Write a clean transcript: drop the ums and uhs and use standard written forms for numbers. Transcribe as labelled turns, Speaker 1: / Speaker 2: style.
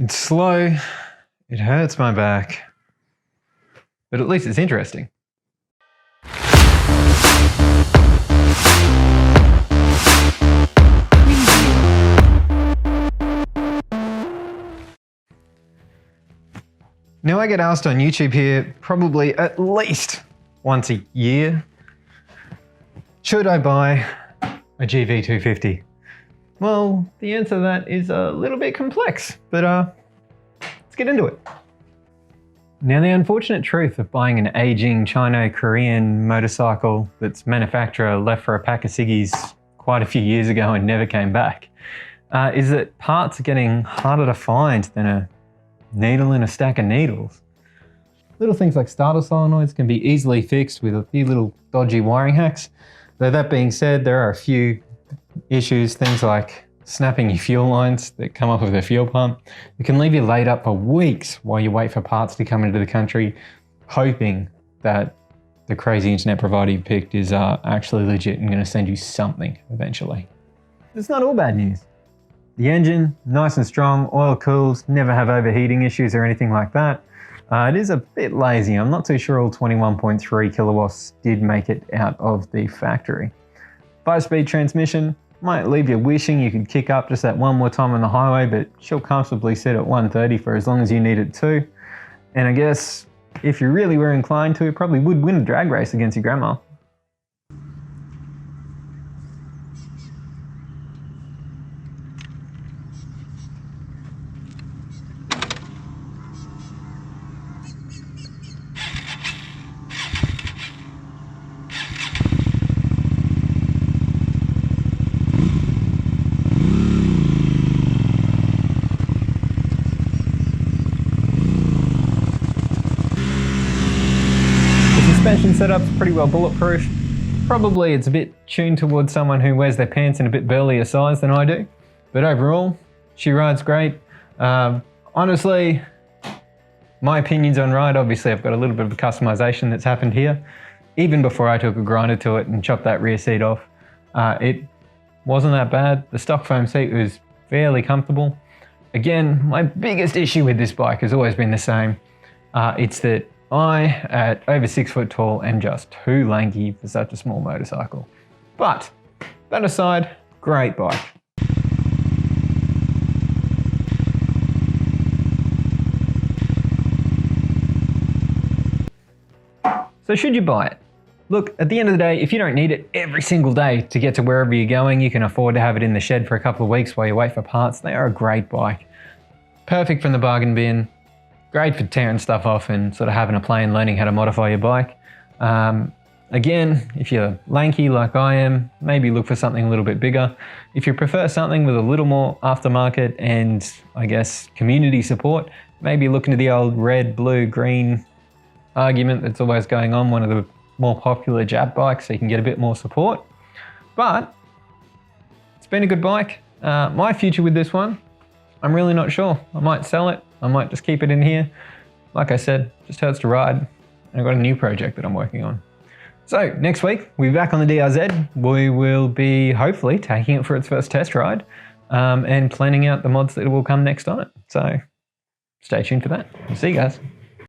Speaker 1: It's slow, it hurts my back, but at least it's interesting. Now I get asked on YouTube here probably at least once a year, should I buy a GV250? Well, the answer to that is a little bit complex, but let's get into it. Now, the unfortunate truth of buying an aging Chino-Korean motorcycle that's manufacturer left for a pack of ciggies quite a few years ago and never came back is that parts are getting harder to find than a needle in a stack of needles. Little things like starter solenoids can be easily fixed with a few little dodgy wiring hacks. Though that being said, there are a few issues, things like snapping your fuel lines that come off of the fuel pump. It can leave you laid up for weeks while you wait for parts to come into the country, hoping that the crazy internet provider you picked is actually legit and going to send you something eventually. It's not all bad news. The engine, nice and strong, oil cools, never have overheating issues or anything like that. It is a bit lazy. I'm not too sure all 21.3 kilowatts did make it out of the factory. 5-speed transmission might leave you wishing you could kick up just that one more time on the highway, but she'll comfortably sit at 130 for as long as you need it to. And I guess if you really were inclined to, it probably would win a drag race against your grandma. Suspension setup's pretty well bulletproof. Probably it's a bit tuned towards someone who wears their pants in a bit burlier size than I do. But overall, she rides great. Honestly, my opinion's on ride. Obviously, I've got a little bit of a customization that's happened here. Even before I took a grinder to it and chopped that rear seat off, it wasn't that bad. The stock foam seat was fairly comfortable. Again, my biggest issue with this bike has always been the same. It's that I, at over 6 foot tall, am just too lanky for such a small motorcycle. But that aside, great bike. So should you buy it? Look, at the end of the day, if you don't need it every single day to get to wherever you're going, you can afford to have it in the shed for a couple of weeks while you wait for parts. They are a great bike. Perfect from the bargain bin. Great for tearing stuff off and sort of having a play and learning how to modify your bike. Again, if you're lanky like I am, maybe look for something a little bit bigger. If you prefer something with a little more aftermarket and, I guess, community support, maybe look into the old red, blue, green argument that's always going on, one of the more popular Jap bikes, so you can get a bit more support. But it's been a good bike. My future with this one, I'm really not sure. I might sell it. I might just keep it in here. Like I said, just hurts to ride. I've got a new project that I'm working on. So next week, we'll be back on the DRZ. We will be hopefully taking it for its first test ride and planning out the mods that will come next on it. So stay tuned for that. See you guys.